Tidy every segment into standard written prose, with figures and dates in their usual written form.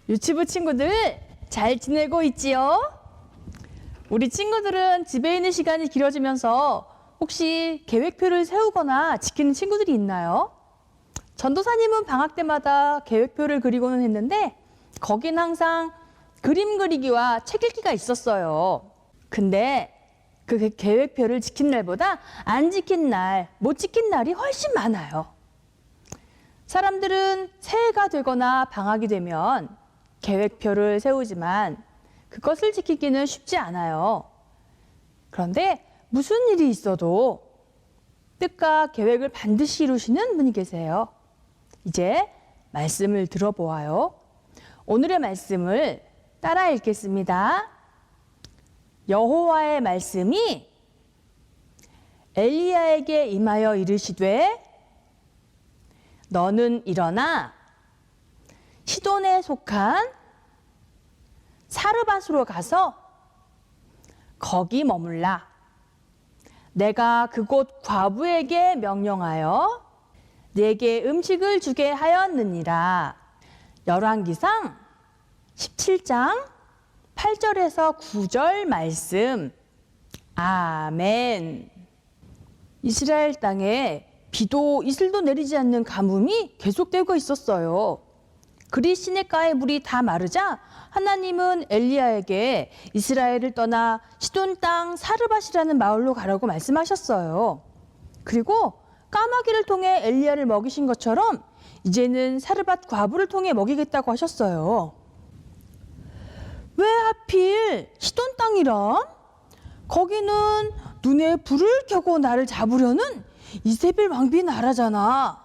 유치부 친구들 잘 지내고 있지요? 우리 친구들은 집에 있는 시간이 길어지면서 혹시 계획표를 세우거나 지키는 친구들이 있나요? 전도사님은 방학 때마다 계획표를 그리고는 했는데 거긴 항상 그림 그리기와 책 읽기가 있었어요. 근데 그 계획표를 지킨 날보다 안 지킨 날, 못 지킨 날이 훨씬 많아요. 사람들은 새해가 되거나 방학이 되면 계획표를 세우지만 그것을 지키기는 쉽지 않아요. 그런데 무슨 일이 있어도 뜻과 계획을 반드시 이루시는 분이 계세요. 이제 말씀을 들어보아요. 오늘의 말씀을 따라 읽겠습니다. 여호와의 말씀이 엘리야에게 임하여 이르시되 너는 일어나 시돈에 속한 사르밧으로 가서 거기 머물라. 내가 그곳 과부에게 명령하여 네게 음식을 주게 하였느니라. 열왕기상 17장 8절에서 9절 말씀. 아멘. 이스라엘 땅에 비도 이슬도 내리지 않는 가뭄이 계속되고 있었어요. 그리 시냇가의 물이 다 마르자 하나님은 엘리야에게 이스라엘을 떠나 시돈 땅 사르밧이라는 마을로 가라고 말씀하셨어요. 그리고 까마귀를 통해 엘리야를 먹이신 것처럼 이제는 사르밧 과부를 통해 먹이겠다고 하셨어요. 왜 하필 시돈 땅이라? 거기는 눈에 불을 켜고 나를 잡으려는 이세벨 왕비 나라잖아.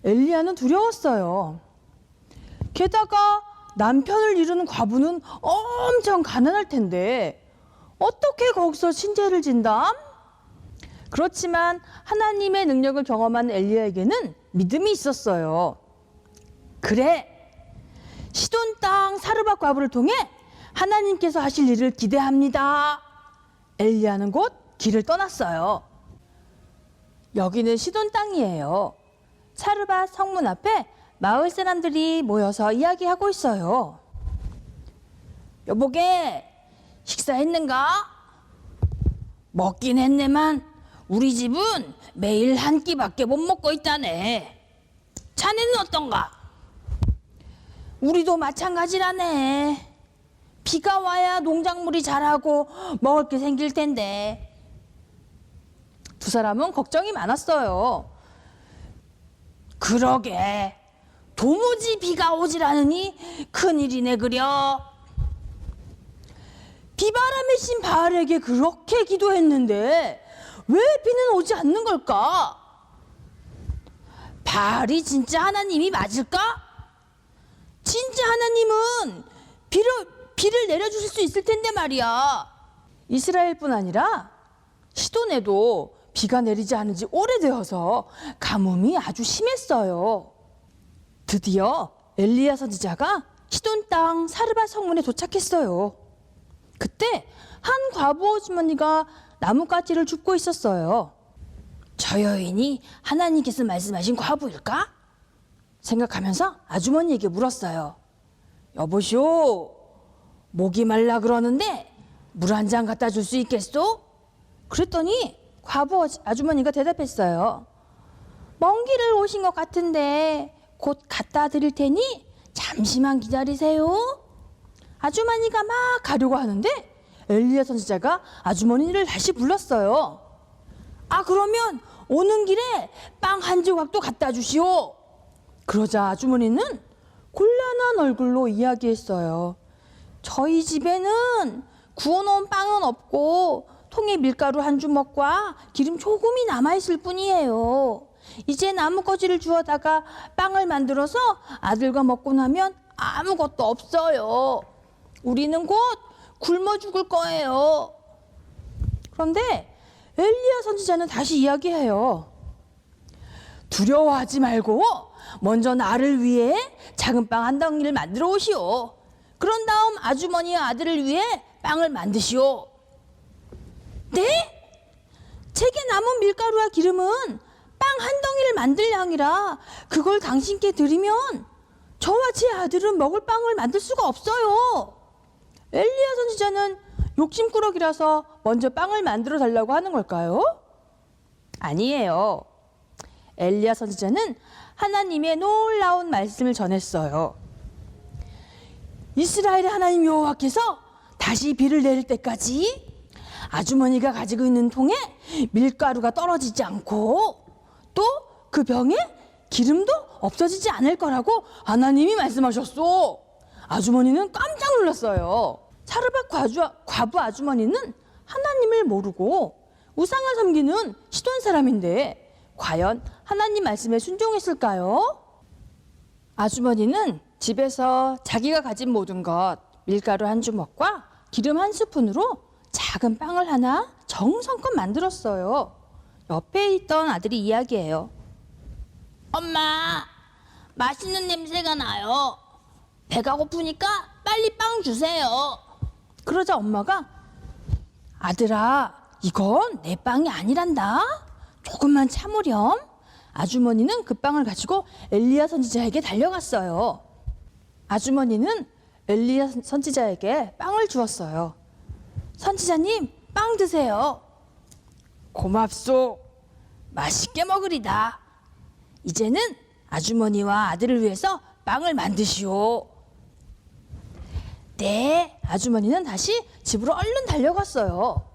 엘리야는 두려웠어요. 게다가 남편을 잃은 과부는 엄청 가난할 텐데 어떻게 거기서 신재를 진담? 그렇지만 하나님의 능력을 경험한 엘리야에게는 믿음이 있었어요. 그래, 시돈 땅 사르밧 과부를 통해 하나님께서 하실 일을 기대합니다. 엘리야는 곧 길을 떠났어요. 여기는 시돈 땅이에요. 사르밧 성문 앞에 마을 사람들이 모여서 이야기하고 있어요. 여보게, 식사했는가? 먹긴 했네만 우리 집은 매일 한 끼밖에 못 먹고 있다네. 자네는 어떤가? 우리도 마찬가지라네. 비가 와야 농작물이 자라고 먹을 게 생길 텐데. 두 사람은 걱정이 많았어요. 그러게. 도무지 비가 오질 않으니 큰일이네 그려. 비바람의 신 바알에게 그렇게 기도했는데 왜 비는 오지 않는 걸까? 바알이 진짜 하나님이 맞을까? 진짜 하나님은 비를 내려주실 수 있을 텐데 말이야. 이스라엘뿐 아니라 시돈에도 비가 내리지 않은 지 오래되어서 가뭄이 아주 심했어요. 드디어 엘리야 선지자가 시돈 땅 사르밧 성문에 도착했어요. 그때 한 과부 아주머니가 나뭇가지를 줍고 있었어요. 저 여인이 하나님께서 말씀하신 과부일까? 생각하면서 아주머니에게 물었어요. 여보시오, 목이 말라 그러는데 물 한 잔 갖다 줄 수 있겠소? 그랬더니 과부 아주머니가 대답했어요. 먼 길을 오신 것 같은데 곧 갖다 드릴 테니 잠시만 기다리세요. 아주머니가 막 가려고 하는데 엘리야 선지자가 아주머니를 다시 불렀어요. 아, 그러면 오는 길에 빵 한 조각도 갖다 주시오. 그러자 아주머니는 곤란한 얼굴로 이야기했어요. 저희 집에는 구워놓은 빵은 없고 통에 밀가루 한 주먹과 기름 조금이 남아있을 뿐이에요. 이제 나뭇가지를 주워다가 빵을 만들어서 아들과 먹고 나면 아무것도 없어요. 우리는 곧 굶어 죽을 거예요. 그런데 엘리야 선지자는 다시 이야기해요. 두려워하지 말고 먼저 나를 위해 작은 빵 한 덩이를 만들어 오시오. 그런 다음 아주머니와 아들을 위해 빵을 만드시오. 네? 제게 남은 밀가루와 기름은 빵 한 덩이를 만들 양이라 그걸 당신께 드리면 저와 제 아들은 먹을 빵을 만들 수가 없어요. 엘리야 선지자는 욕심꾸러기라서 먼저 빵을 만들어 달라고 하는 걸까요? 아니에요. 엘리야 선지자는 하나님의 놀라운 말씀을 전했어요. 이스라엘의 하나님 여호와께서 다시 비를 내릴 때까지 아주머니가 가지고 있는 통에 밀가루가 떨어지지 않고 또 그 병에 기름도 없어지지 않을 거라고 하나님이 말씀하셨어. 아주머니는 깜짝 놀랐어요. 사르밧 과부 아주머니는 하나님을 모르고 우상을 섬기는 시돈 사람인데 과연 하나님 말씀에 순종했을까요? 아주머니는 집에서 자기가 가진 모든 것, 밀가루 한 주먹과 기름 한 스푼으로 작은 빵을 하나 정성껏 만들었어요. 옆에 있던 아들이 이야기해요. 엄마, 맛있는 냄새가 나요. 배가 고프니까 빨리 빵 주세요. 그러자 엄마가 아들아, 이건 내 빵이 아니란다. 조금만 참으렴. 아주머니는 그 빵을 가지고 엘리야 선지자에게 달려갔어요. 아주머니는 엘리야 선지자에게 빵을 주었어요. 선지자님, 빵 드세요. 고맙소. 맛있게 먹으리다. 이제는 아주머니와 아들을 위해서 빵을 만드시오. 네, 아주머니는 다시 집으로 얼른 달려갔어요.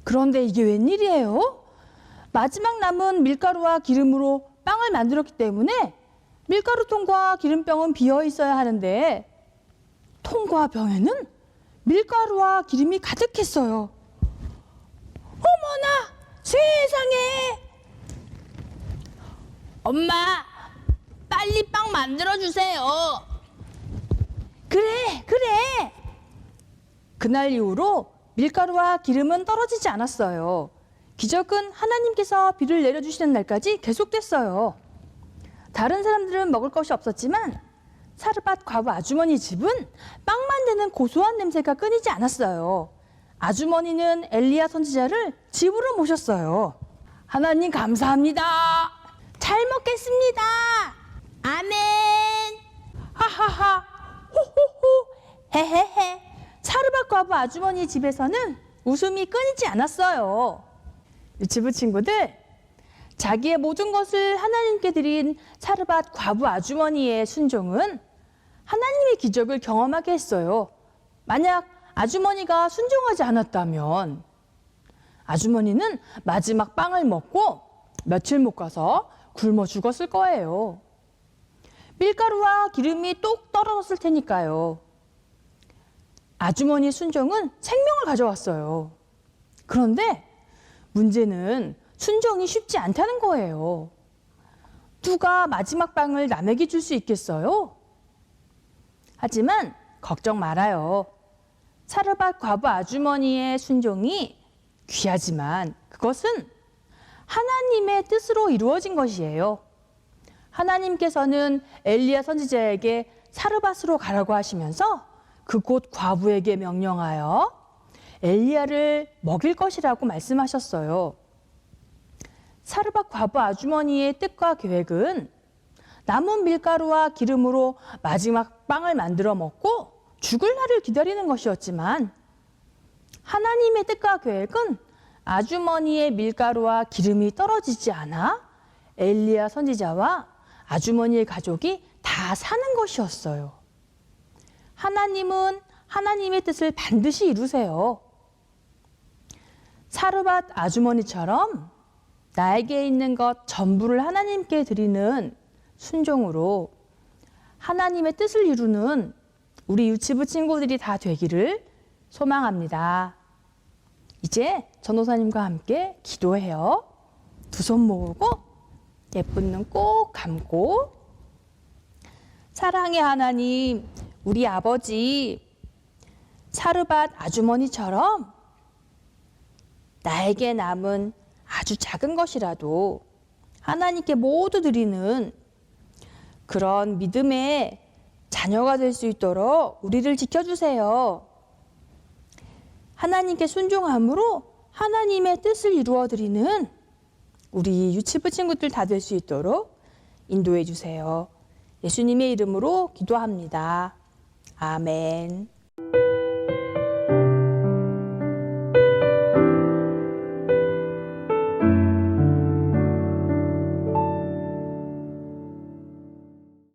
그런데 이게 웬일이에요? 마지막 남은 밀가루와 기름으로 빵을 만들었기 때문에 밀가루통과 기름병은 비어 있어야 하는데 통과 병에는 밀가루와 기름이 가득했어요. 어머나, 세상에! 엄마, 빨리 빵 만들어주세요. 그래. 그날 이후로 밀가루와 기름은 떨어지지 않았어요. 기적은 하나님께서 비를 내려주시는 날까지 계속됐어요. 다른 사람들은 먹을 것이 없었지만 사르밧 과부 아주머니 집은 빵 만드는 고소한 냄새가 끊이지 않았어요. 아주머니는 엘리야 선지자를 집으로 모셨어요. 하나님 감사합니다. 잘 먹겠습니다. 아멘. 하하하. 호호호. 헤헤헤. 사르밧 과부 아주머니 집에서는 웃음이 끊이지 않았어요. 유치부 친구들, 자기의 모든 것을 하나님께 드린 사르밧 과부 아주머니의 순종은 하나님의 기적을 경험하게 했어요. 만약 아주머니가 순종하지 않았다면 아주머니는 마지막 빵을 먹고 며칠 못 가서 굶어 죽었을 거예요. 밀가루와 기름이 똑 떨어졌을 테니까요. 아주머니 순종은 생명을 가져왔어요. 그런데 문제는 순종이 쉽지 않다는 거예요. 누가 마지막 빵을 남에게 줄 수 있겠어요? 하지만 걱정 말아요. 사르밧 과부 아주머니의 순종이 귀하지만 그것은 하나님의 뜻으로 이루어진 것이에요. 하나님께서는 엘리야 선지자에게 사르밧으로 가라고 하시면서 그곳 과부에게 명령하여 엘리야를 먹일 것이라고 말씀하셨어요. 사르밧 과부 아주머니의 뜻과 계획은 남은 밀가루와 기름으로 마지막 빵을 만들어 먹고 죽을 날을 기다리는 것이었지만 하나님의 뜻과 계획은 아주머니의 밀가루와 기름이 떨어지지 않아 엘리야 선지자와 아주머니의 가족이 다 사는 것이었어요. 하나님은 하나님의 뜻을 반드시 이루세요. 사르밧 아주머니처럼 나에게 있는 것 전부를 하나님께 드리는 순종으로 하나님의 뜻을 이루는 우리 유치부 친구들이 다 되기를 소망합니다. 이제 전도사님과 함께 기도해요. 두 손 모으고 예쁜 눈 꼭 감고 사랑의 하나님, 우리 아버지 사르밧 아주머니처럼 나에게 남은 아주 작은 것이라도 하나님께 모두 드리는 그런 믿음의 자녀가 될 수 있도록 우리를 지켜주세요. 하나님께 순종함으로 하나님의 뜻을 이루어드리는 우리 유치부 친구들 다 될 수 있도록 인도해 주세요. 예수님의 이름으로 기도합니다. 아멘.